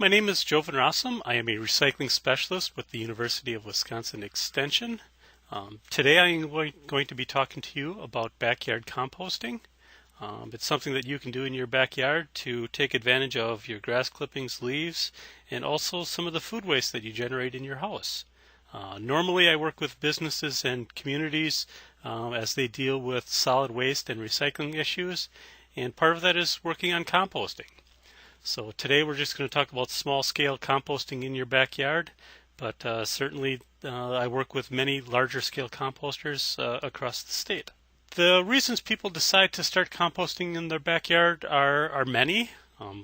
My name is Joe Van Rossum. I am a recycling specialist with the University of Wisconsin Extension. Today I am going to be talking to you about backyard composting. It's something that you can do in your backyard to take advantage of your grass clippings, leaves, and also some of the food waste that you generate in your house. Normally I work with businesses and communities as they deal with solid waste and recycling issues, and part of that is working on composting. So today we're just going to talk about small-scale composting in your backyard, but certainly I work with many larger-scale composters across the state. The reasons people decide to start composting in their backyard are many.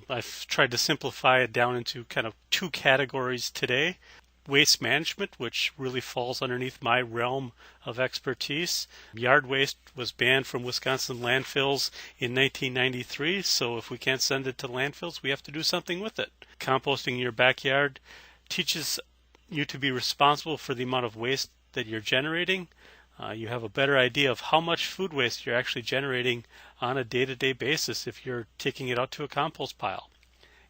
I've tried to simplify it down into kind of two categories today. Waste management, which really falls underneath my realm of expertise. Yard waste was banned from Wisconsin landfills in 1993, so if we can't send it to landfills, we have to do something with it. Composting in your backyard teaches you to be responsible for the amount of waste that you're generating. You have a better idea of how much food waste you're actually generating on a day-to-day basis if you're taking it out to a compost pile.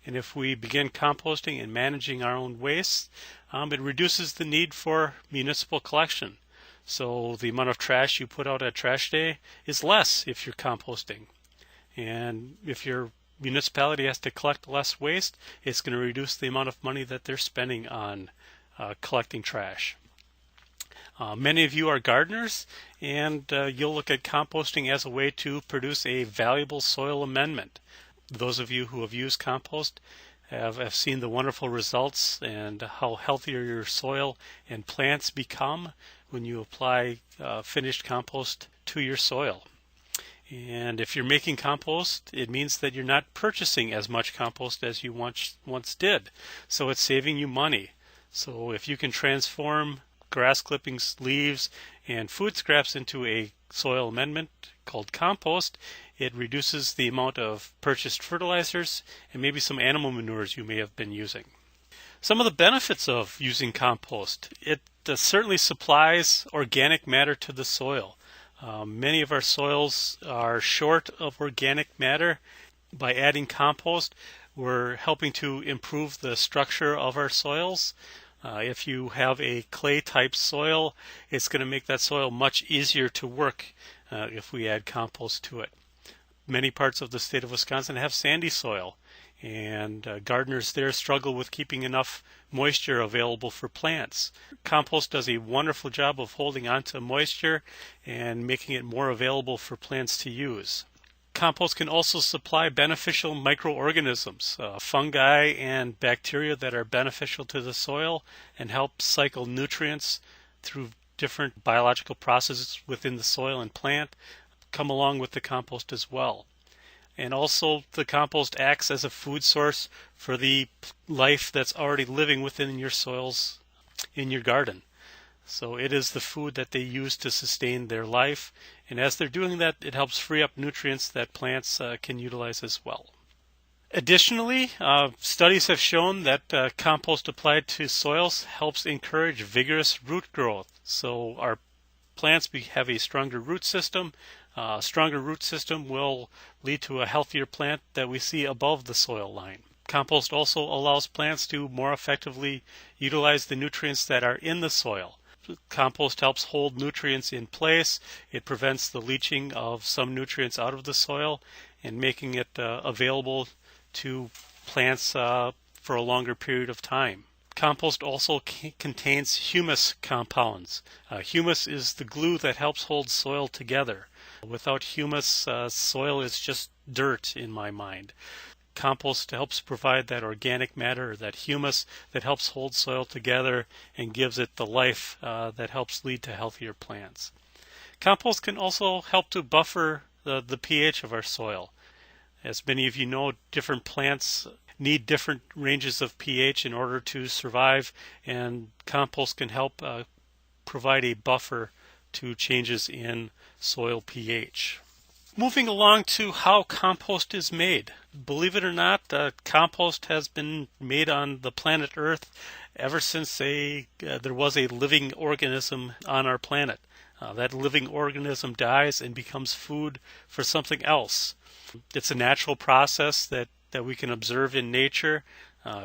And if we begin composting and managing our own waste, it reduces the need for municipal collection. So the amount of trash you put out at trash day is less if you're composting. And if your municipality has to collect less waste, it's going to reduce the amount of money that they're spending on collecting trash. Many of you are gardeners, and you'll look at composting as a way to produce a valuable soil amendment. Those of you who have used compost have seen the wonderful results and how healthier your soil and plants become when you apply finished compost to your soil. And if you're making compost, it means that you're not purchasing as much compost as you once did. So it's saving you money. So if you can transform grass clippings, leaves, and food scraps into a soil amendment called compost, it reduces the amount of purchased fertilizers and maybe some animal manures you may have been using. Some of the benefits of using compost: it certainly supplies organic matter to the soil. Many of our soils are short of organic matter. By adding compost, we're helping to improve the structure of our soils. If you have a clay type soil, it's going to make that soil much easier to work if we add compost to it. Many parts of the state of Wisconsin have sandy soil, and gardeners there struggle with keeping enough moisture available for plants. Compost does a wonderful job of holding onto moisture and making it more available for plants to use. Compost can also supply beneficial microorganisms, fungi and bacteria that are beneficial to the soil and help cycle nutrients through different biological processes within the soil and plant, come along with the compost as well. And also the compost acts as a food source for the life that's already living within your soils in your garden. So it is the food that they use to sustain their life, and as they're doing that, it helps free up nutrients that plants can utilize as well. Additionally, studies have shown that compost applied to soils helps encourage vigorous root growth. So our plants have a stronger root system. A stronger root system will lead to a healthier plant that we see above the soil line. Compost also allows plants to more effectively utilize the nutrients that are in the soil. Compost helps hold nutrients in place. It prevents the leaching of some nutrients out of the soil and making it available to plants for a longer period of time. Compost also contains humus compounds. Humus is the glue that helps hold soil together. Without humus, soil is just dirt in my mind. Compost helps provide that organic matter, that humus that helps hold soil together and gives it the life that helps lead to healthier plants. Compost can also help to buffer the pH of our soil. As many of you know, different plants need different ranges of pH in order to survive, and compost can help provide a buffer to changes in soil pH. Moving along to how compost is made. Believe it or not, compost has been made on the planet Earth ever since there was a living organism on our planet. That living organism dies and becomes food for something else. It's a natural process that we can observe in nature.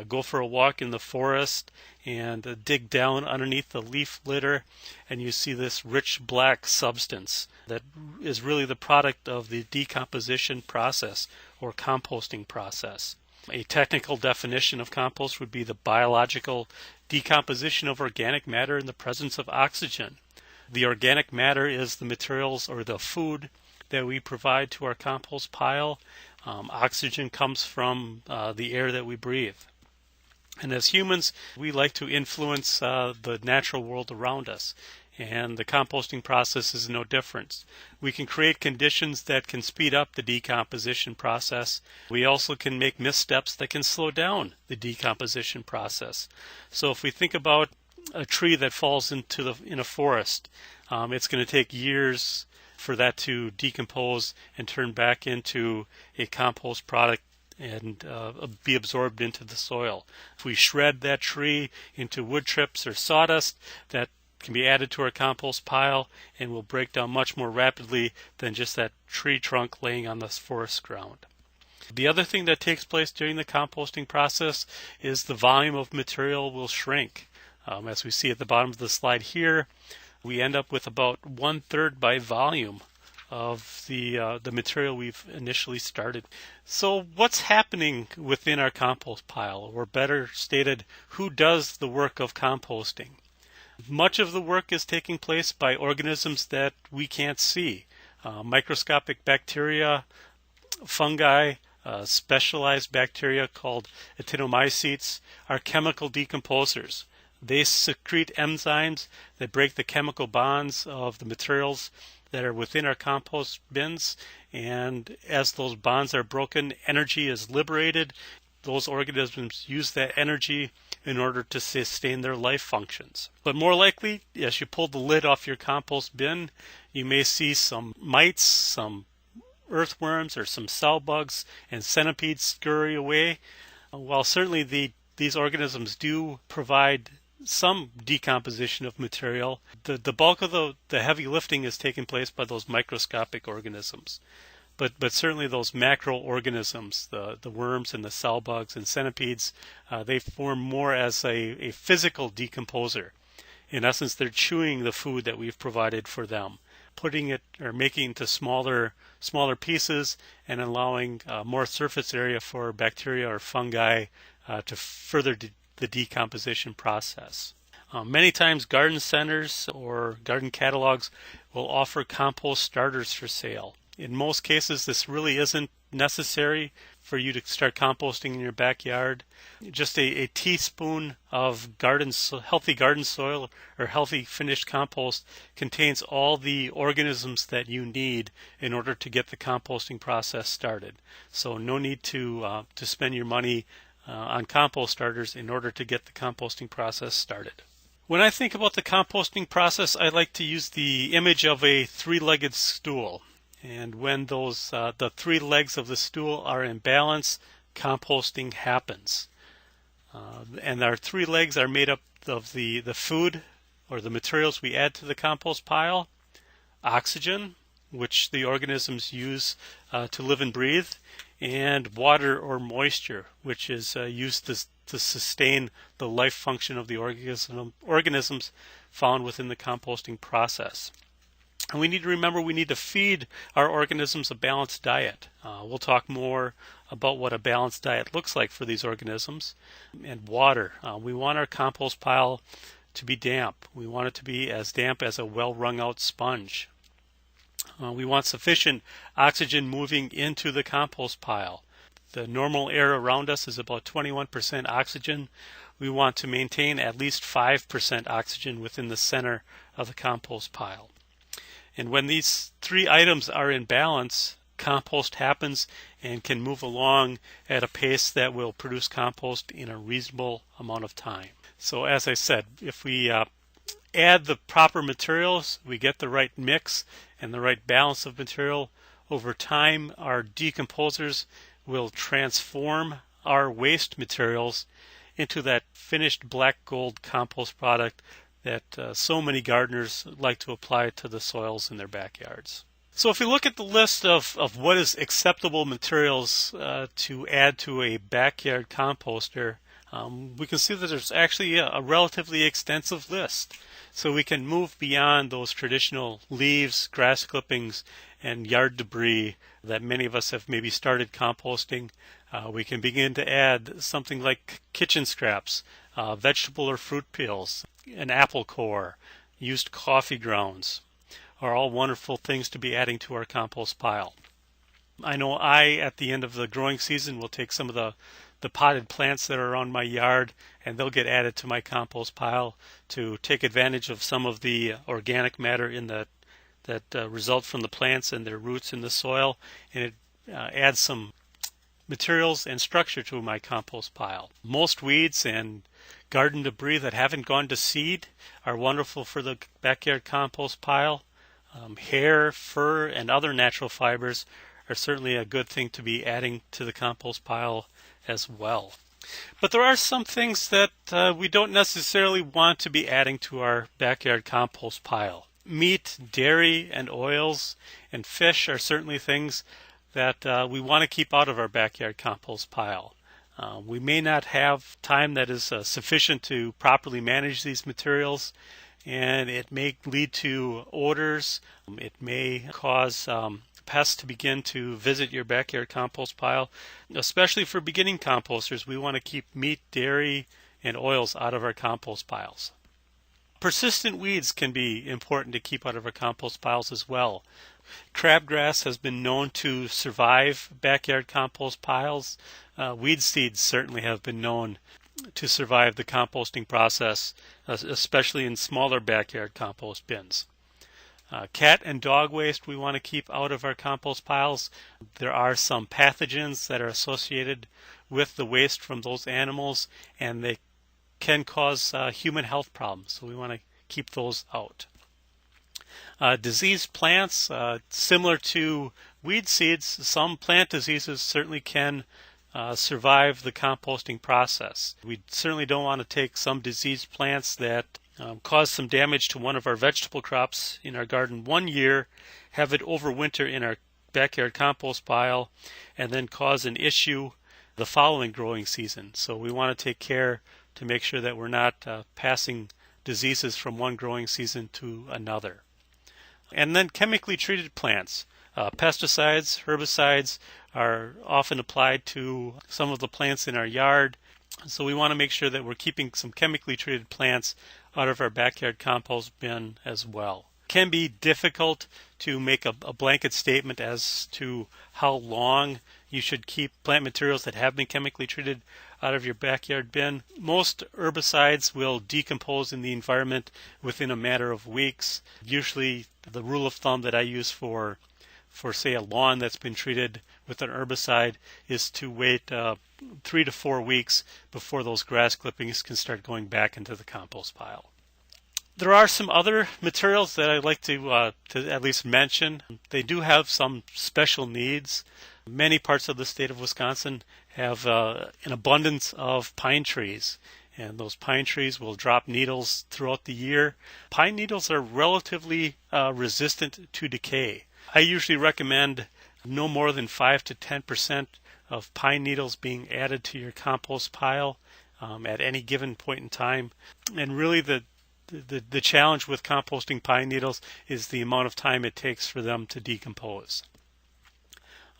Go for a walk in the forest and dig down underneath the leaf litter, and you see this rich black substance that is really the product of the decomposition process or composting process. A technical definition of compost would be the biological decomposition of organic matter in the presence of oxygen. The organic matter is the materials or the food that we provide to our compost pile. Oxygen comes from the air that we breathe. And as humans, we like to influence the natural world around us. And the composting process is no different. We can create conditions that can speed up the decomposition process. We also can make missteps that can slow down the decomposition process. So if we think about a tree that falls in a forest, it's going to take years for that to decompose and turn back into a compost product and be absorbed into the soil. If we shred that tree into wood chips or sawdust, that can be added to our compost pile and will break down much more rapidly than just that tree trunk laying on the forest ground. The other thing that takes place during the composting process is the volume of material will shrink. As we see at the bottom of the slide here, we end up with about 1/3 by volume of the material we've initially started. So what's happening within our compost pile? Or better stated, who does the work of composting? Much of the work is taking place by organisms that we can't see. Microscopic bacteria, fungi, specialized bacteria called actinomycetes are chemical decomposers. They secrete enzymes that break the chemical bonds of the materials that are within our compost bins, and as those bonds are broken, energy is liberated. Those organisms use that energy in order to sustain their life functions. But more likely, as you pull the lid off your compost bin, you may see some mites, some earthworms, or some cell bugs and centipedes scurry away. While certainly these organisms do provide some decomposition of material, the bulk of the heavy lifting is taking place by those microscopic organisms. But certainly those macroorganisms, the worms and the cell bugs and centipedes, they form more as a physical decomposer. In essence, they're chewing the food that we've provided for them, putting it or making it into smaller pieces and allowing more surface area for bacteria or fungi to further the decomposition process. Many times garden centers or garden catalogs will offer compost starters for sale. In most cases, this really isn't necessary for you to start composting in your backyard. Just a teaspoon of healthy garden soil or healthy finished compost contains all the organisms that you need in order to get the composting process started. So no need to spend your money on compost starters in order to get the composting process started. When I think about the composting process, I like to use the image of a three-legged stool. And when the three legs of the stool are in balance, composting happens. And our three legs are made up of the food or the materials we add to the compost pile, oxygen, which the organisms use to live and breathe, and water or moisture, which is used to sustain the life function of the organisms found within the composting process. And we need to remember we need to feed our organisms a balanced diet. We'll talk more about what a balanced diet looks like for these organisms. And water. We want our compost pile to be damp. We want it to be as damp as a well-wrung out sponge. We want sufficient oxygen moving into the compost pile. The normal air around us is about 21% oxygen. We want to maintain at least 5% oxygen within the center of the compost pile. And when these three items are in balance, compost happens and can move along at a pace that will produce compost in a reasonable amount of time. So as I said, if we add the proper materials, we get the right mix and the right balance of material, over time our decomposers will transform our waste materials into that finished black gold compost product that so many gardeners like to apply to the soils in their backyards. So if we look at the list of what is acceptable materials to add to a backyard composter, we can see that there's actually a relatively extensive list. So we can move beyond those traditional leaves, grass clippings, and yard debris that many of us have maybe started composting. We can begin to add something like kitchen scraps, vegetable or fruit peels, an apple core, used coffee grounds are all wonderful things to be adding to our compost pile. I know at the end of the growing season, will take some of the potted plants that are around my yard, and they'll get added to my compost pile to take advantage of some of the organic matter in that result from the plants and their roots in the soil, and it adds some materials and structure to my compost pile. Most weeds and garden debris that haven't gone to seed are wonderful for the backyard compost pile. Hair, fur, and other natural fibers are certainly a good thing to be adding to the compost pile as well. But there are some things that we don't necessarily want to be adding to our backyard compost pile. Meat, dairy, and oils and fish are certainly things that we want to keep out of our backyard compost pile. We may not have time that is sufficient to properly manage these materials, and it may lead to odors. It may cause pests to begin to visit your backyard compost pile. Especially for beginning composters, we want to keep meat, dairy, and oils out of our compost piles. Persistent weeds can be important to keep out of our compost piles as well. Crabgrass has been known to survive backyard compost piles. Weed seeds certainly have been known to survive the composting process, especially in smaller backyard compost bins. Cat and dog waste we want to keep out of our compost piles. There are some pathogens that are associated with the waste from those animals, and they can cause human health problems, so we want to keep those out. Diseased plants, similar to weed seeds, some plant diseases certainly can survive the composting process. We certainly don't want to take some diseased plants that cause some damage to one of our vegetable crops in our garden one year, have it overwinter in our backyard compost pile, and then cause an issue the following growing season. So we want to take care to make sure that we're not passing diseases from one growing season to another. And then chemically treated plants. Pesticides, herbicides are often applied to some of the plants in our yard. So we want to make sure that we're keeping some chemically treated plants out of our backyard compost bin as well. It can be difficult to make a blanket statement as to how long you should keep plant materials that have been chemically treated out of your backyard bin. Most herbicides will decompose in the environment within a matter of weeks. Usually the rule of thumb that I use for say a lawn that's been treated with an herbicide is to wait 3 to 4 weeks before those grass clippings can start going back into the compost pile. There are some other materials that I'd like to at least mention. They do have some special needs. Many parts of the state of Wisconsin have an abundance of pine trees, and those pine trees will drop needles throughout the year. Pine needles are relatively resistant to decay. I usually recommend no more than 5 to 10% of pine needles being added to your compost pile at any given point in time. And really the challenge with composting pine needles is the amount of time it takes for them to decompose.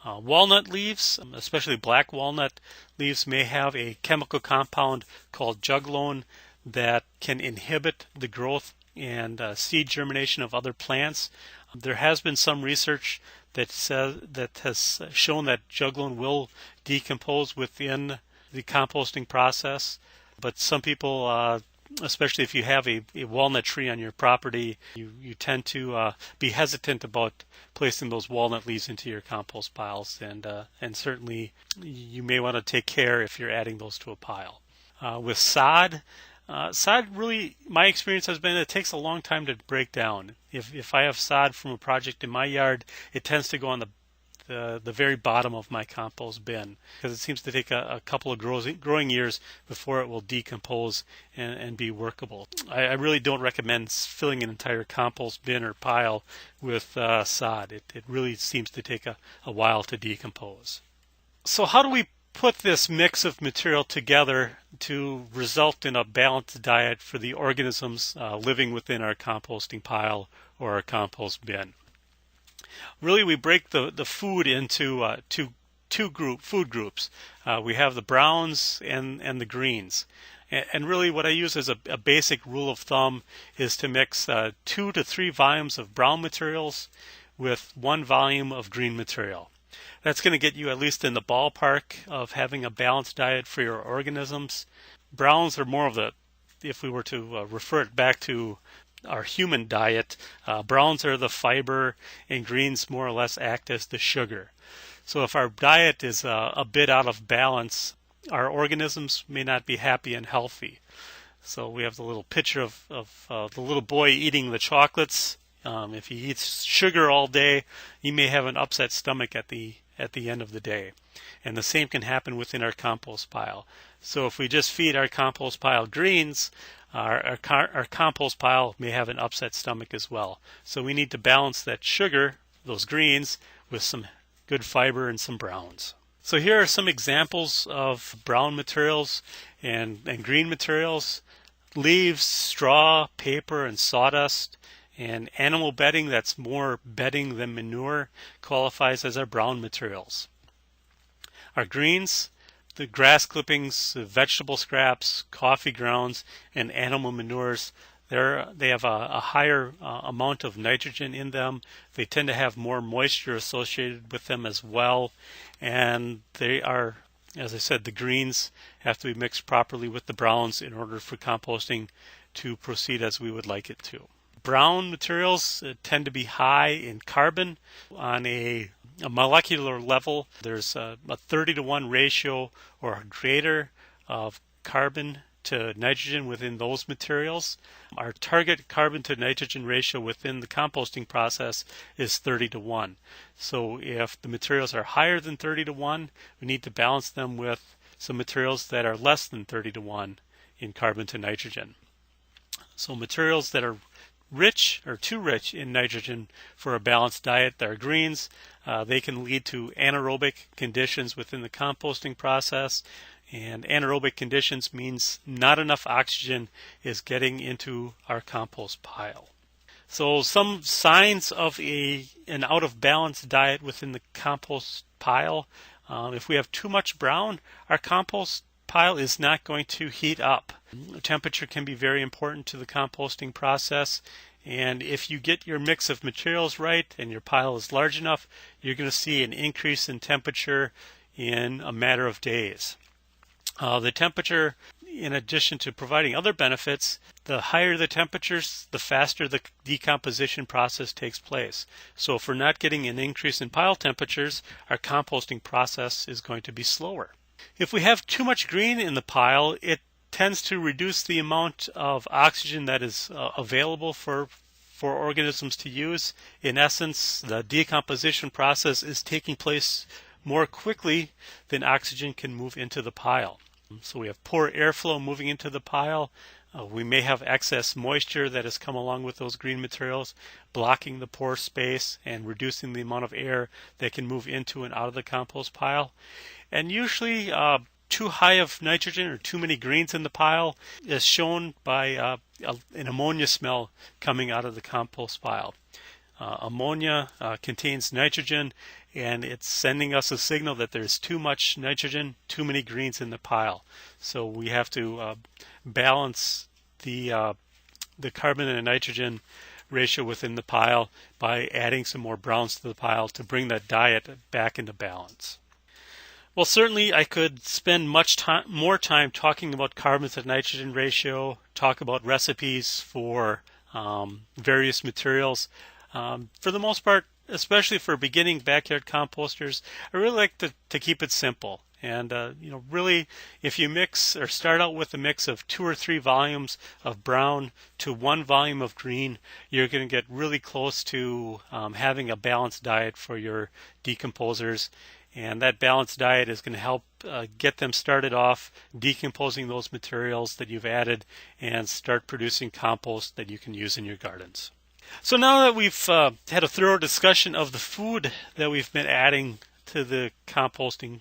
Walnut leaves, especially black walnut leaves, may have a chemical compound called juglone that can inhibit the growth and seed germination of other plants. There has been some research that has shown that juglone will decompose within the composting process, but some people, especially if you have a walnut tree on your property, you tend to be hesitant about placing those walnut leaves into your compost piles, and certainly you may want to take care if you're adding those to a pile. With sod really, my experience has been it takes a long time to break down. If I have sod from a project in my yard, it tends to go on the very bottom of my compost bin because it seems to take a couple of growing years before it will decompose and be workable. I really don't recommend filling an entire compost bin or pile with sod. It really seems to take a while to decompose. So how do we put this mix of material together to result in a balanced diet for the organisms living within our composting pile or our compost bin. Really, we break the food into two food groups. We have the browns and the greens. And really what I use as a basic rule of thumb is to mix 2 to 3 volumes of brown materials with 1 volume of green material. That's going to get you at least in the ballpark of having a balanced diet for your organisms. Browns are more of the, if we were to refer it back to our human diet, browns are the fiber and greens more or less act as the sugar. So if our diet is a bit out of balance, our organisms may not be happy and healthy. So we have the little picture of the little boy eating the chocolates. If he eats sugar all day, he may have an upset stomach at the end of the day. And the same can happen within our compost pile. So if we just feed our compost pile greens, our compost pile may have an upset stomach as well. So we need to balance that sugar, those greens, with some good fiber and some browns. So here are some examples of brown materials and green materials. Leaves, straw, paper, and sawdust. And animal bedding that's more bedding than manure qualifies as our brown materials. Our greens, the grass clippings, vegetable scraps, coffee grounds, and animal manures, they have a higher amount of nitrogen in them. They tend to have more moisture associated with them as well. And they are, as I said, the greens have to be mixed properly with the browns in order for composting to proceed as we would like it to. Brown materials tend to be high in carbon. On a molecular level, there's a 30-to-1 ratio or greater of carbon to nitrogen within those materials. Our target carbon to nitrogen ratio within the composting process is 30-to-1. So if the materials are higher than 30-to-1, we need to balance them with some materials that are less than 30-to-1 in carbon to nitrogen. So materials that are rich or too rich in nitrogen for a balanced diet, that are greens, they can lead to anaerobic conditions within the composting process. And anaerobic conditions means not enough oxygen is getting into our compost pile. So some signs of an out of balance diet within the compost pile. If we have too much brown, our compost pile is not going to heat up. Temperature can be very important to the composting process, and if you get your mix of materials right and your pile is large enough, you're going to see an increase in temperature in a matter of days. The temperature, in addition to providing other benefits, the higher the temperatures, the faster the decomposition process takes place. So if we're not getting an increase in pile temperatures, our composting process is going to be slower. If we have too much green in the pile, it tends to reduce the amount of oxygen that is available for organisms to use. In essence, the decomposition process is taking place more quickly than oxygen can move into the pile. So we have poor airflow moving into the pile. We may have excess moisture that has come along with those green materials, blocking the pore space and reducing the amount of air that can move into and out of the compost pile. And usually too high of nitrogen or too many greens in the pile is shown by an ammonia smell coming out of the compost pile. Ammonia contains nitrogen, and it's sending us a signal that there's too much nitrogen, too many greens in the pile. So we have to balance the carbon and nitrogen ratio within the pile by adding some more browns to the pile to bring that diet back into balance. Well, certainly I could spend more time talking about carbon to nitrogen ratio, talk about recipes for various materials. For the most part, especially for beginning backyard composters, I really like to keep it simple. And really, if you mix or start out with a mix of 2 or 3 volumes of brown to 1 volume of green, you're going to get really close to having a balanced diet for your decomposers. And that balanced diet is going to help get them started off decomposing those materials that you've added and start producing compost that you can use in your gardens. So now that we've had a thorough discussion of the food that we've been adding to the composting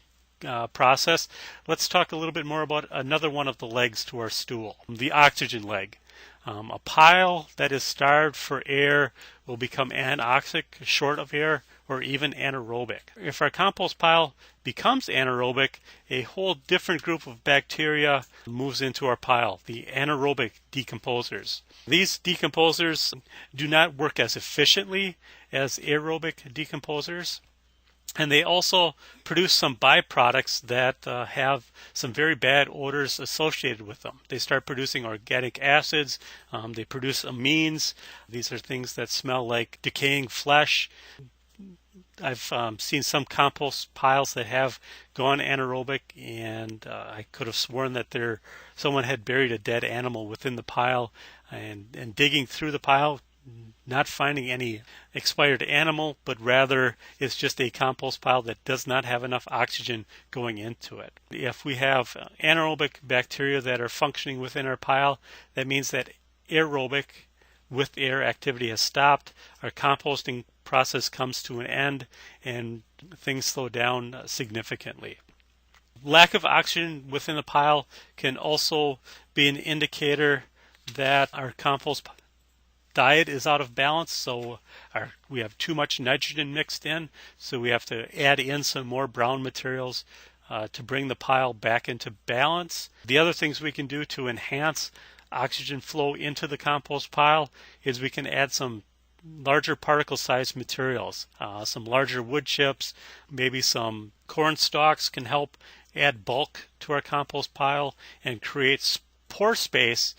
process, let's talk a little bit more about another one of the legs to our stool, the oxygen leg. A pile that is starved for air will become anoxic, short of air, or even anaerobic. If our compost pile becomes anaerobic, a whole different group of bacteria moves into our pile, the anaerobic decomposers. These decomposers do not work as efficiently as aerobic decomposers, and they also produce some byproducts that have some very bad odors associated with them. They start producing organic acids, they produce amines. These are things that smell like decaying flesh. I've seen some compost piles that have gone anaerobic, and I could have sworn that someone had buried a dead animal within the pile, and digging through the pile, not finding any expired animal, but rather it's just a compost pile that does not have enough oxygen going into it. If we have anaerobic bacteria that are functioning within our pile, that means that aerobic with air activity has stopped. Our composting process comes to an end and things slow down significantly. Lack of oxygen within the pile can also be an indicator that our compost diet is out of balance, so we have too much nitrogen mixed in, so we have to add in some more brown materials to bring the pile back into balance. The other things we can do to enhance oxygen flow into the compost pile is we can add some larger particle size materials, some larger wood chips, maybe some corn stalks can help add bulk to our compost pile and create pore space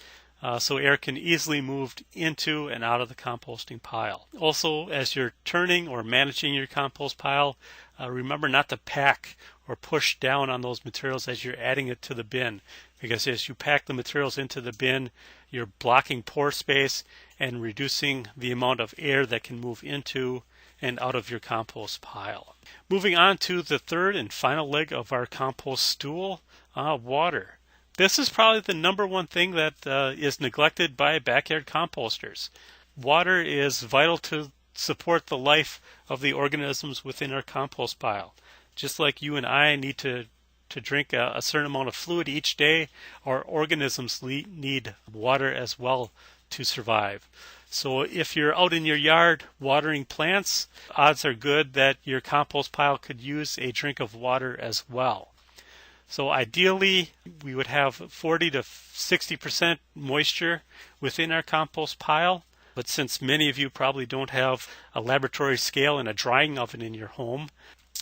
so air can easily move into and out of the composting pile. Also, as you're turning or managing your compost pile, remember not to pack or push down on those materials as you're adding it to the bin, because as you pack the materials into the bin, you're blocking pore space and reducing the amount of air that can move into and out of your compost pile. Moving on to the third and final leg of our compost stool, water. This is probably the number one thing that is neglected by backyard composters. Water is vital to support the life of the organisms within our compost pile. Just like you and I need to drink a certain amount of fluid each day, our organisms need water as well to survive. So if you're out in your yard watering plants, odds are good that your compost pile could use a drink of water as well. So ideally, we would have 40 to 60% moisture within our compost pile. But since many of you probably don't have a laboratory scale and a drying oven in your home,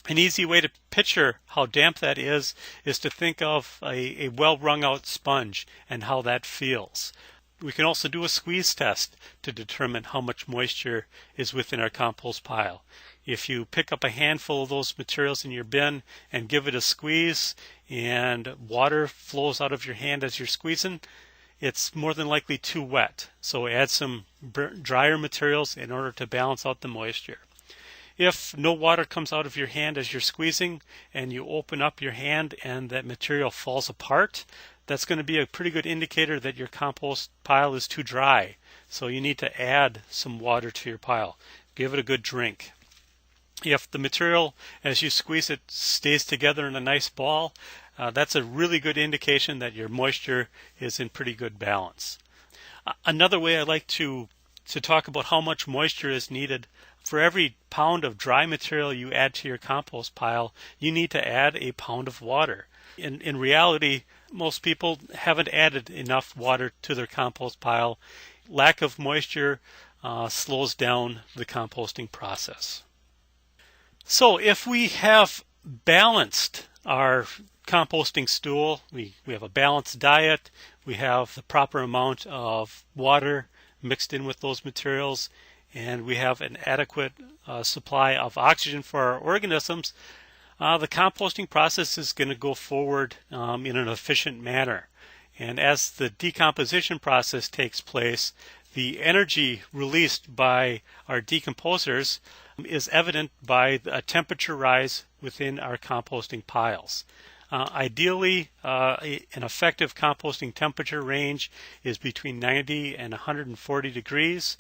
an easy way to picture how damp that is to think of a well wrung out sponge and how that feels. We can also do a squeeze test to determine how much moisture is within our compost pile. If you pick up a handful of those materials in your bin and give it a squeeze and water flows out of your hand as you're squeezing, it's more than likely too wet. So add some drier materials in order to balance out the moisture. If no water comes out of your hand as you're squeezing and you open up your hand and that material falls apart, that's going to be a pretty good indicator that your compost pile is too dry. So you need to add some water to your pile. Give it a good drink. If the material, as you squeeze it, stays together in a nice ball, that's a really good indication that your moisture is in pretty good balance. Another way I like to talk about how much moisture is needed, for every pound of dry material you add to your compost pile, you need to add a pound of water. In reality, most people haven't added enough water to their compost pile. Lack of moisture slows down the composting process. So if we have balanced our composting stool, we have a balanced diet, we have the proper amount of water mixed in with those materials, and we have an adequate supply of oxygen for our organisms, the composting process is going to go forward in an efficient manner. And as the decomposition process takes place, the energy released by our decomposers is evident by a temperature rise within our composting piles. Ideally, an effective composting temperature range is between 90 and 140 degrees.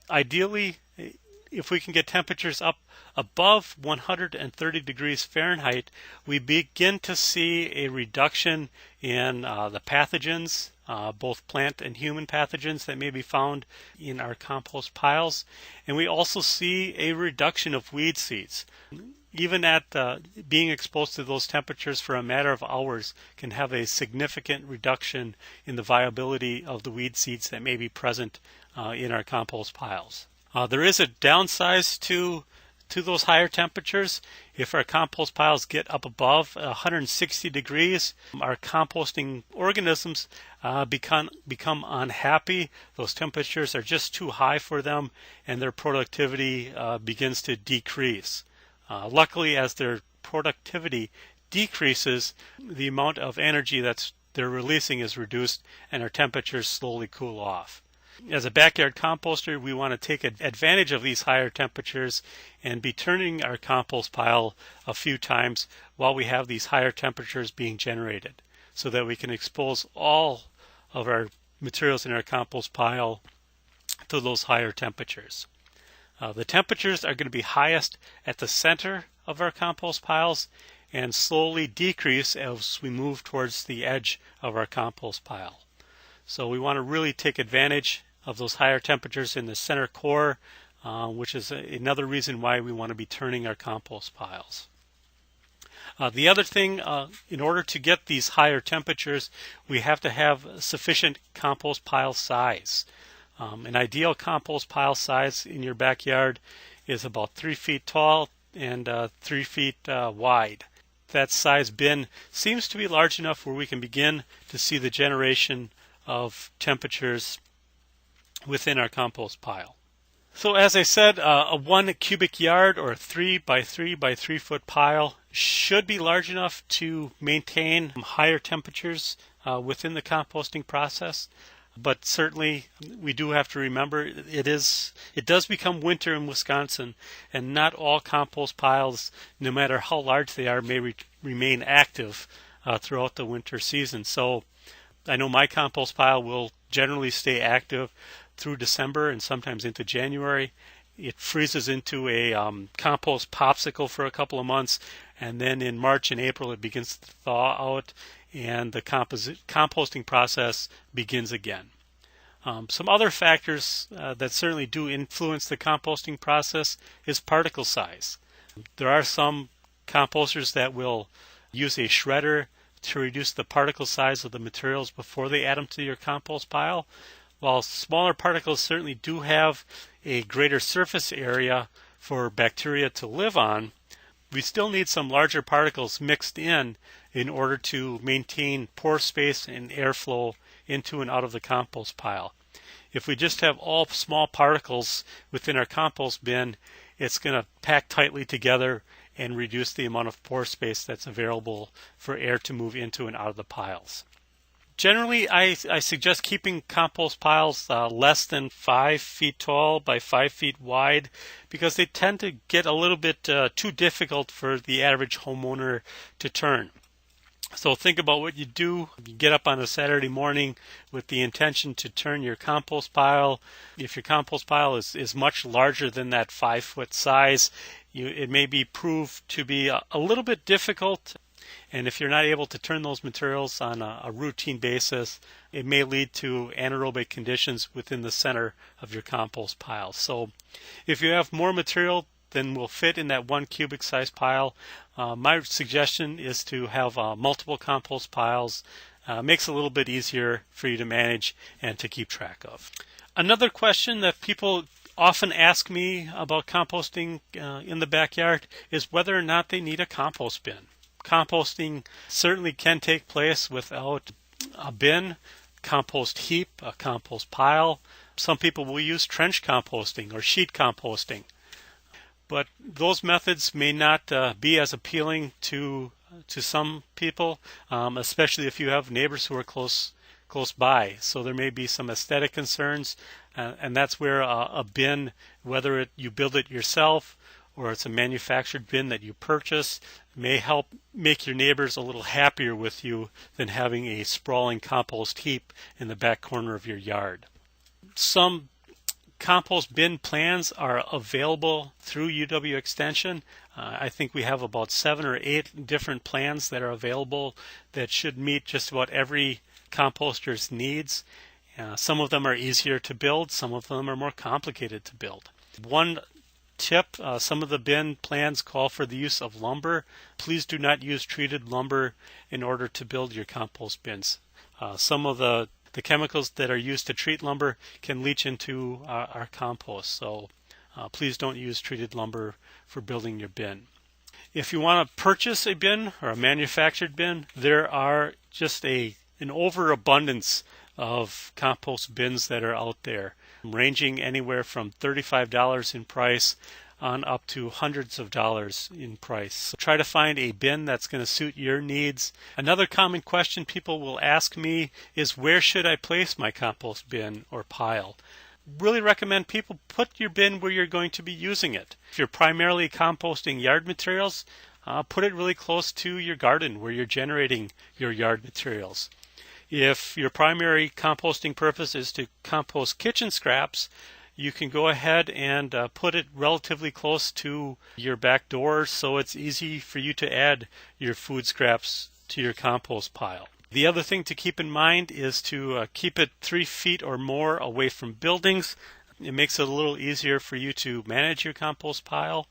Ideally, if we can get temperatures up above 130 degrees Fahrenheit, we begin to see a reduction in the pathogens, both plant and human pathogens that may be found in our compost piles. And we also see a reduction of weed seeds. Even at being exposed to those temperatures for a matter of hours can have a significant reduction in the viability of the weed seeds that may be present in our compost piles. There is a downside to those higher temperatures. If our compost piles get up above 160 degrees, our composting organisms become unhappy. Those temperatures are just too high for them, and their productivity begins to decrease. Luckily, as their productivity decreases, the amount of energy that they're releasing is reduced, and our temperatures slowly cool off. As a backyard composter, we want to take advantage of these higher temperatures and be turning our compost pile a few times while we have these higher temperatures being generated, so that we can expose all of our materials in our compost pile to those higher temperatures. The temperatures are going to be highest at the center of our compost piles and slowly decrease as we move towards the edge of our compost pile. So we want to really take advantage of those higher temperatures in the center core, which is another reason why we want to be turning our compost piles. The other thing, in order to get these higher temperatures, we have to have sufficient compost pile size. An ideal compost pile size in your backyard is about 3 feet tall and 3 feet wide. That size bin seems to be large enough where we can begin to see the generation of temperatures within our compost pile. So as I said, a 1 cubic yard or a 3 by 3 by 3 foot pile should be large enough to maintain higher temperatures within the composting process. But certainly we do have to remember it does become winter in Wisconsin, and not all compost piles, no matter how large they are, may remain active throughout the winter season. So I know my compost pile will generally stay active through December and sometimes into January. It freezes into a compost popsicle for a couple of months, and then in March and April it begins to thaw out and the composting process begins again. Some other factors that certainly do influence the composting process is particle size. There are some composters that will use a shredder to reduce the particle size of the materials before they add them to your compost pile. While smaller particles certainly do have a greater surface area for bacteria to live on, we still need some larger particles mixed in order to maintain pore space and airflow into and out of the compost pile. If we just have all small particles within our compost bin, it's going to pack tightly together and reduce the amount of pore space that's available for air to move into and out of the piles. Generally, I suggest keeping compost piles less than 5 feet tall by 5 feet wide, because they tend to get a little bit too difficult for the average homeowner to turn. So think about what you do. You get up on a Saturday morning with the intention to turn your compost pile. If your compost pile is much larger than that 5 foot size, it may be proved to be a little bit difficult. And if you're not able to turn those materials on a routine basis, it may lead to anaerobic conditions within the center of your compost pile. So if you have more material than will fit in that 1 cubic size pile, my suggestion is to have multiple compost piles. Makes it a little bit easier for you to manage and to keep track of. Another question that people often ask me about composting in the backyard is whether or not they need a compost bin. Composting certainly can take place without a bin, compost heap, a compost pile. Some people will use trench composting or sheet composting. But those methods may not be as appealing to some people, especially if you have neighbors who are close by. So there may be some aesthetic concerns, and that's where a bin, whether you build it yourself or it's a manufactured bin that you purchase, may help make your neighbors a little happier with you than having a sprawling compost heap in the back corner of your yard. Some compost bin plans are available through UW Extension. I think we have about 7 or 8 different plans that are available that should meet just about every composter's needs. Some of them are easier to build, some of them are more complicated to build. One tip, some of the bin plans call for the use of lumber. Please do not use treated lumber in order to build your compost bins. Some of the chemicals that are used to treat lumber can leach into our compost, so please don't use treated lumber for building your bin. If you want to purchase a bin or a manufactured bin, there are just an overabundance of compost bins that are out there, ranging anywhere from $35 in price on up to hundreds of dollars in price. So try to find a bin that's going to suit your needs. Another common question people will ask me is, where should I place my compost bin or pile? Really recommend people put your bin where you're going to be using it. If you're primarily composting yard materials, put it really close to your garden where you're generating your yard materials. If your primary composting purpose is to compost kitchen scraps, you can go ahead and put it relatively close to your back door so it's easy for you to add your food scraps to your compost pile. The other thing to keep in mind is to keep it 3 feet or more away from buildings. It makes it a little easier for you to manage your compost pile.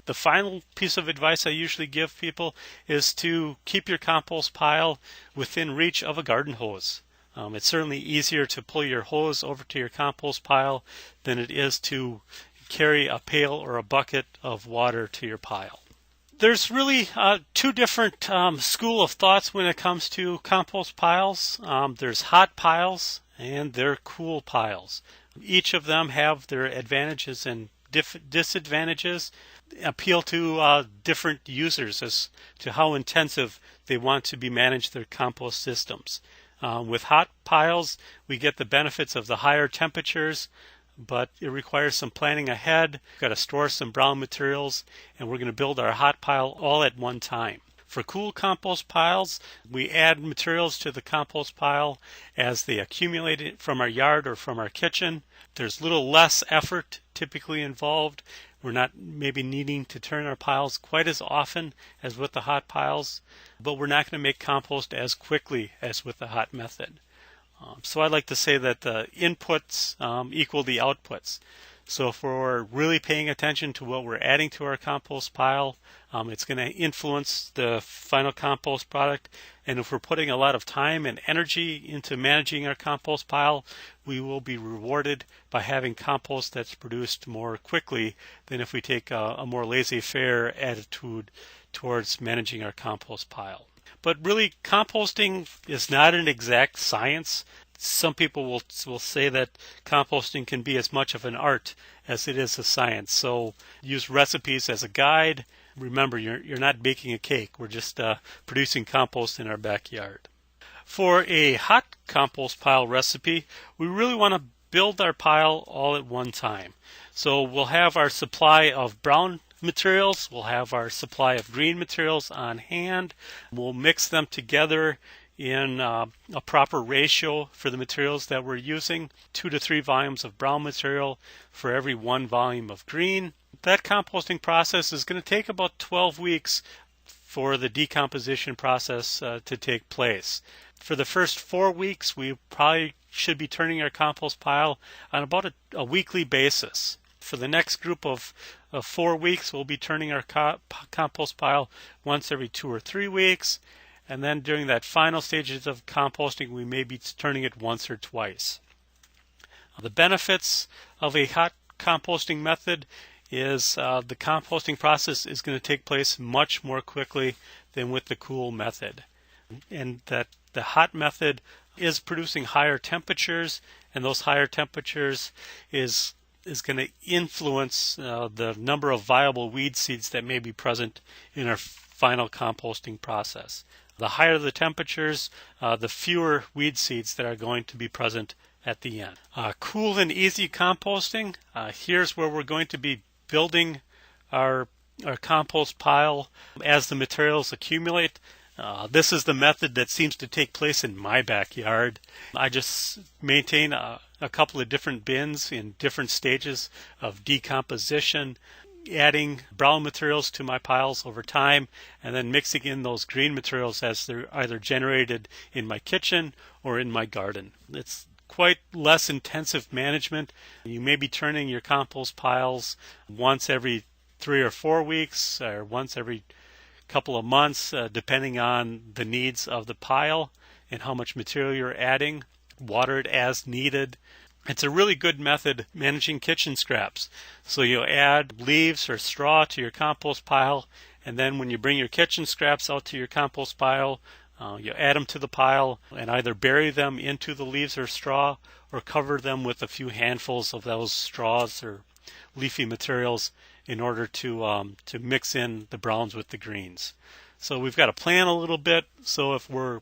The final piece of advice I usually give people is to keep your compost pile within reach of a garden hose. It's certainly easier to pull your hose over to your compost pile than it is to carry a pail or a bucket of water to your pile. There's really 2 different school of thoughts when it comes to compost piles. There's hot piles and there are cool piles. Each of them have their advantages and disadvantages, appeal to different users as to how intensive they want to be managed their compost systems. With hot piles, we get the benefits of the higher temperatures, but it requires some planning ahead. We've got to store some brown materials, and we're going to build our hot pile all at one time. For cool compost piles, we add materials to the compost pile as they accumulate from our yard or from our kitchen. There's little less effort typically involved. We're not maybe needing to turn our piles quite as often as with the hot piles, but we're not going to make compost as quickly as with the hot method. So I like to say that the inputs equal the outputs. So if we're really paying attention to what we're adding to our compost pile, it's going to influence the final compost product. And if we're putting a lot of time and energy into managing our compost pile, we will be rewarded by having compost that's produced more quickly than if we take a more laissez-faire attitude towards managing our compost pile. But really, composting is not an exact science. Some people will say that composting can be as much of an art as it is a science. So use recipes as a guide. Remember, you're not baking a cake. We're just producing compost in our backyard. For a hot compost pile recipe, we really want to build our pile all at one time. So we'll have our supply of brown materials. We'll have our supply of green materials on hand. We'll mix them together in a proper ratio for the materials that we're using. 2 to 3 volumes of brown material for every 1 volume of green. That composting process is going to take about 12 weeks for the decomposition process to take place. For the first 4 weeks, we probably should be turning our compost pile on about a weekly basis. For the next group of 4 weeks, we'll be turning our compost pile once every 2 or 3 weeks. And then during that final stages of composting, we may be turning it once or twice. The benefits of a hot composting method is the composting process is going to take place much more quickly than with the cool method. And that the hot method is producing higher temperatures, and those higher temperatures is going to influence the number of viable weed seeds that may be present in our final composting process. The higher the temperatures, the fewer weed seeds that are going to be present at the end. Cool and easy composting. Here's where we're going to be building our compost pile as the materials accumulate. This is the method that seems to take place in my backyard. I just maintain a a couple of different bins in different stages of decomposition, adding brown materials to my piles over time, and then mixing in those green materials as they're either generated in my kitchen or in my garden. It's quite less intensive management. You may be turning your compost piles once every 3 or 4 weeks, or once every couple of months, depending on the needs of the pile and how much material you're adding. Water it as needed. It's a really good method managing kitchen scraps. So you add leaves or straw to your compost pile, and then when you bring your kitchen scraps out to your compost pile, you add them to the pile and either bury them into the leaves or straw, or cover them with a few handfuls of those straws or leafy materials in order to mix in the browns with the greens. So we've got to plan a little bit. So if we're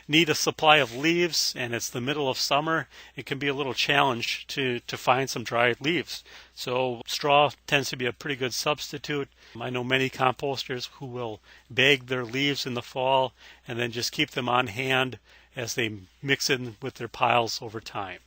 need a supply of leaves and it's the middle of summer, it can be a little challenge to find some dry leaves. So straw tends to be a pretty good substitute. I know many composters who will bag their leaves in the fall and then just keep them on hand as they mix in with their piles over time.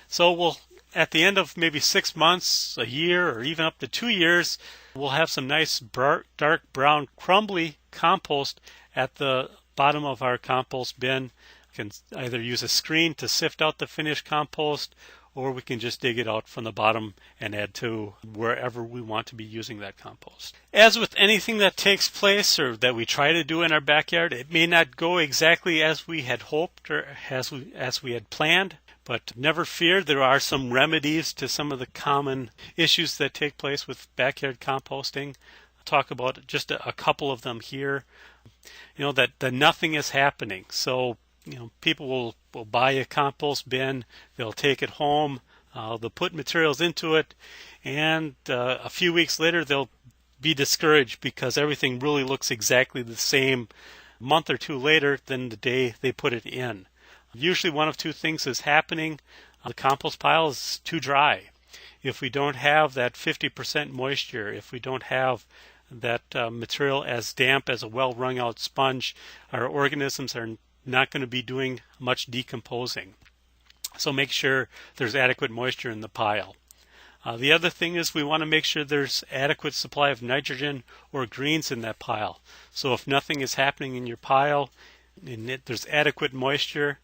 So we'll, at the end of maybe 6 months, a year, or even up to 2 years, we'll have some nice dark brown crumbly compost at the bottom of our compost bin. We can either use a screen to sift out the finished compost, or we can just dig it out from the bottom and add to wherever we want to be using that compost. As with anything that takes place or that we try to do in our backyard, it may not go exactly as we had hoped or as we had planned, but never fear, there are some remedies to some of the common issues that take place with backyard composting. I'll talk about just a couple of them here. That nothing is happening. So, people will buy a compost bin, they'll take it home, they'll put materials into it, and a few weeks later they'll be discouraged because everything really looks exactly the same a month or two later than the day they put it in. Usually one of two things is happening. The compost pile is too dry. If we don't have that 50% moisture, if we don't have that material as damp as a well wrung out sponge, our organisms are not going to be doing much decomposing. So make sure there's adequate moisture in the pile. The other thing is we want to make sure there's adequate supply of nitrogen or greens in that pile. So if nothing is happening in your pile and there's adequate moisture,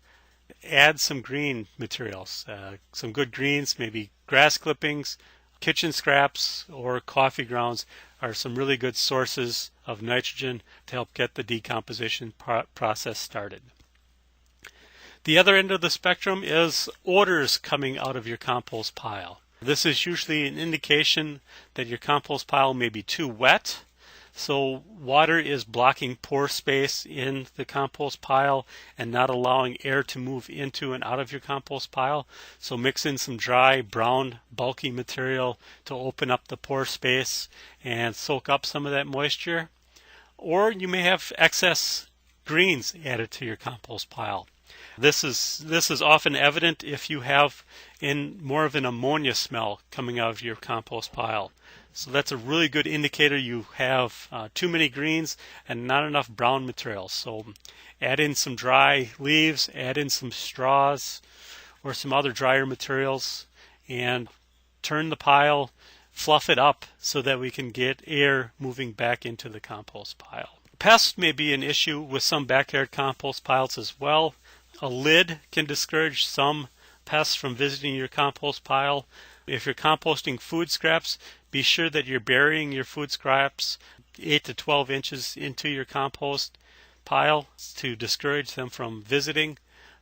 add some green materials, some good greens, maybe grass clippings, kitchen scraps, or coffee grounds are some really good sources of nitrogen to help get the decomposition process started. The other end of the spectrum is odors coming out of your compost pile. This is usually an indication that your compost pile may be too wet. So water is blocking pore space in the compost pile and not allowing air to move into and out of your compost pile. So mix in some dry, brown, bulky material to open up the pore space and soak up some of that moisture. Or you may have excess greens added to your compost pile. This is often evident if you have more of an ammonia smell coming out of your compost pile. So that's a really good indicator you have too many greens and not enough brown material. So add in some dry leaves, add in some straws or some other drier materials, and turn the pile, fluff it up so that we can get air moving back into the compost pile. Pests may be an issue with some backyard compost piles as well. A lid can discourage some pests from visiting your compost pile. If you're composting food scraps, be sure that you're burying your food scraps 8 to 12 inches into your compost pile to discourage them from visiting.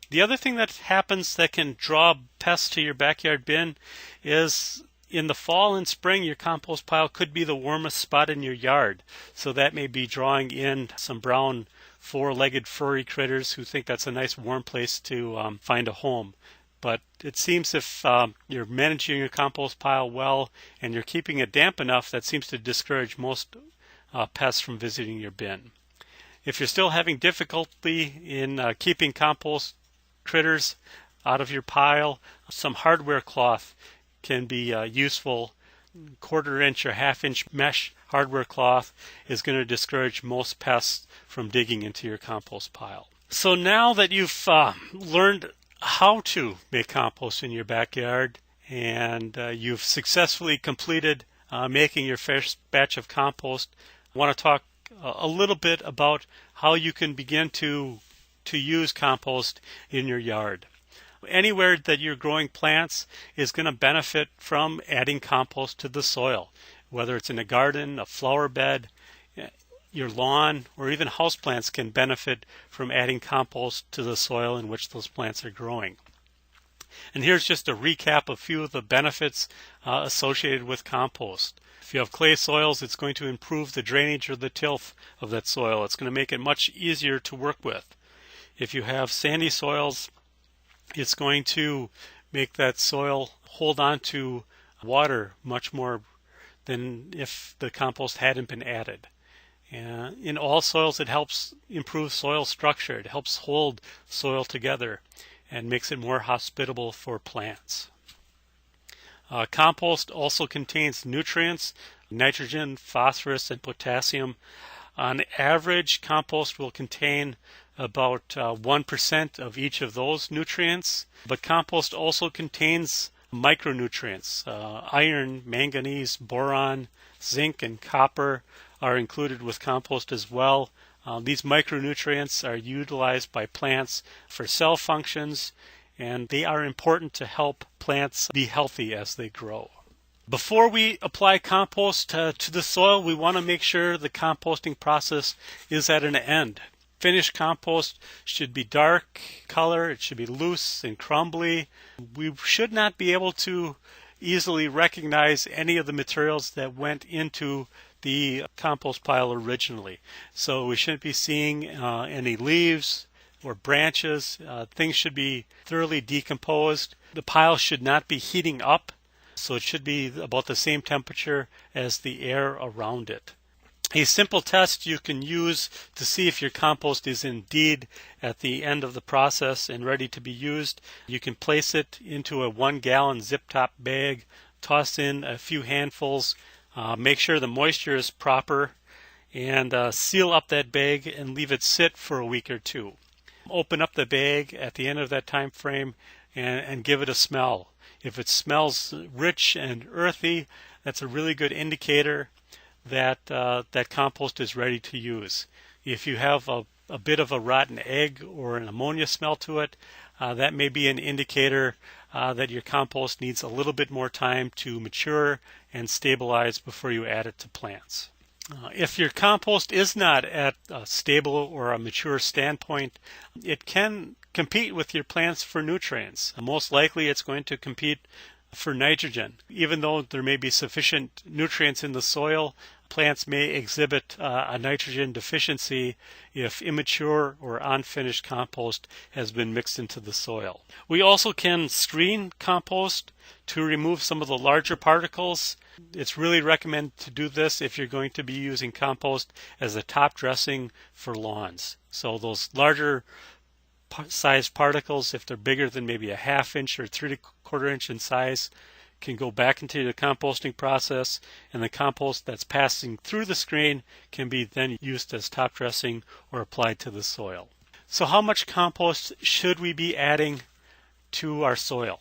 The other thing that happens that can draw pests to your backyard bin is in the fall and spring, your compost pile could be the warmest spot in your yard. So that may be drawing in some brown four-legged furry critters who think that's a nice warm place to find a home. But it seems if you're managing your compost pile well and you're keeping it damp enough, that seems to discourage most pests from visiting your bin. If you're still having difficulty in keeping compost critters out of your pile, some hardware cloth can be useful. 1/4 inch or 1/2 inch mesh hardware cloth is going to discourage most pests from digging into your compost pile. So now that you've learned how to make compost in your backyard, and you've successfully completed making your first batch of compost. I want to talk a little bit about how you can begin to use compost in your yard. Anywhere that you're growing plants is going to benefit from adding compost to the soil, whether it's in a garden, a flower bed, your lawn, or even houseplants can benefit from adding compost to the soil in which those plants are growing. And here's just a recap of a few of the benefits associated with compost. If you have clay soils, it's going to improve the drainage or the tilth of that soil. It's going to make it much easier to work with. If you have sandy soils, it's going to make that soil hold on to water much more than if the compost hadn't been added. And in all soils, it helps improve soil structure. It helps hold soil together and makes it more hospitable for plants. Compost also contains nutrients, nitrogen, phosphorus, and potassium. On average, compost will contain about 1% of each of those nutrients, but compost also contains micronutrients. Iron, manganese, boron, zinc, and copper are included with compost as well. These micronutrients are utilized by plants for cell functions, and they are important to help plants be healthy as they grow. Before we apply compost to the soil, we want to make sure the composting process is at an end. Finished compost should be dark color, it should be loose and crumbly. We should not be able to easily recognize any of the materials that went into the compost pile originally. So we shouldn't be seeing any leaves or branches. Things should be thoroughly decomposed. The pile should not be heating up, so it should be about the same temperature as the air around it. A simple test you can use to see if your compost is indeed at the end of the process and ready to be used, you can place it into a 1-gallon zip-top bag, toss in a few handfuls, make sure the moisture is proper, and seal up that bag and leave it sit for a week or two. Open up the bag at the end of that time frame and give it a smell. If it smells rich and earthy, that's a really good indicator that that compost is ready to use. If you have a bit of a rotten egg or an ammonia smell to it, that may be an indicator that your compost needs a little bit more time to mature and stabilize before you add it to plants. If your compost is not at a stable or a mature standpoint, it can compete with your plants for nutrients. Most likely it's going to compete for nitrogen. Even though there may be sufficient nutrients in the soil, plants may exhibit a nitrogen deficiency if immature or unfinished compost has been mixed into the soil. We also can screen compost to remove some of the larger particles. It's really recommended to do this if you're going to be using compost as a top dressing for lawns. So those larger sized particles, if they're bigger than maybe a 1/2 inch or 3/4 inch in size, can go back into the composting process, and the compost that's passing through the screen can be then used as top dressing or applied to the soil. So how much compost should we be adding to our soil?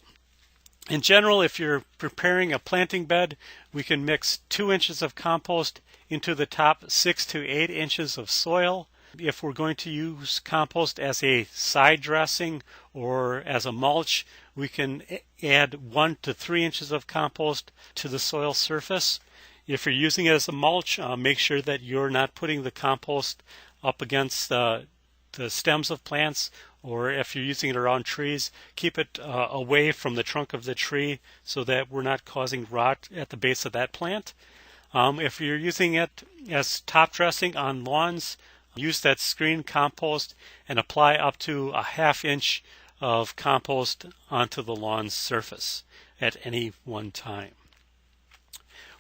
In general, if you're preparing a planting bed, we can mix 2 inches of compost into the top 6 to 8 inches of soil. If we're going to use compost as a side dressing or as a mulch, we can add 1 to 3 inches of compost to the soil surface. If you're using it as a mulch, make sure that you're not putting the compost up against the stems of plants, or if you're using it around trees, keep it away from the trunk of the tree so that we're not causing rot at the base of that plant. If you're using it as top dressing on lawns, use that screen compost and apply up to a 1/2 inch of compost onto the lawn's surface at any one time.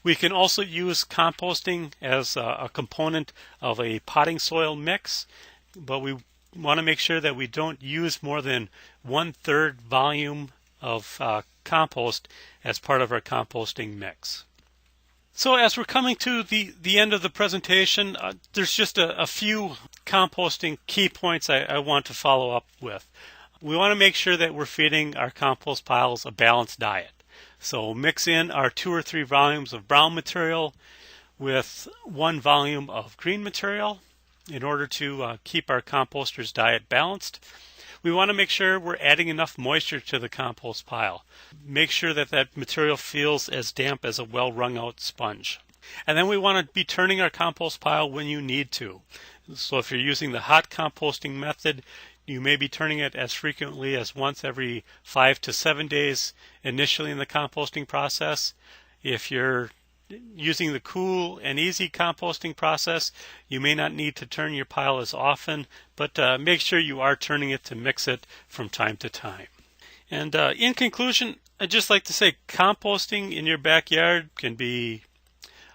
We can also use composting as a component of a potting soil mix, but we want to make sure that we don't use more than 1/3 volume of compost as part of our composting mix. So as we're coming to the end of the presentation, there's just a few composting key points I want to follow up with. We want to make sure that we're feeding our compost piles a balanced diet. So mix in our 2 or 3 volumes of brown material with 1 volume of green material in order to keep our composter's diet balanced. We want to make sure we're adding enough moisture to the compost pile. Make sure that that material feels as damp as a well wrung out sponge. And then we want to be turning our compost pile when you need to. So if you're using the hot composting method, you may be turning it as frequently as once every 5 to 7 days initially in the composting process. If you're using the cool and easy composting process, you may not need to turn your pile as often, but make sure you are turning it to mix it from time to time. And in conclusion, I'd just like to say composting in your backyard can be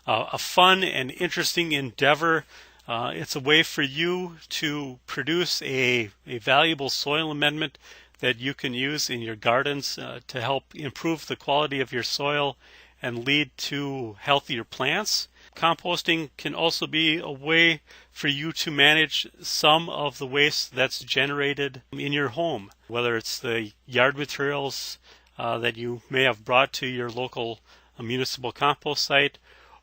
a fun and interesting endeavor. It's a way for you to produce a valuable soil amendment that you can use in your gardens to help improve the quality of your soil and lead to healthier plants. Composting can also be a way for you to manage some of the waste that's generated in your home, whether it's the yard materials that you may have brought to your local municipal compost site,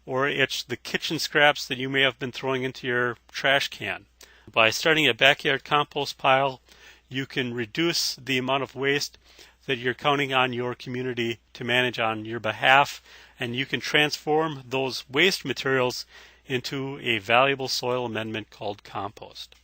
or it's the kitchen scraps that you may have been throwing into your trash can. By starting a backyard compost pile, you can reduce the amount of waste that you're counting on your community to manage on your behalf, and you can transform those waste materials into a valuable soil amendment called compost.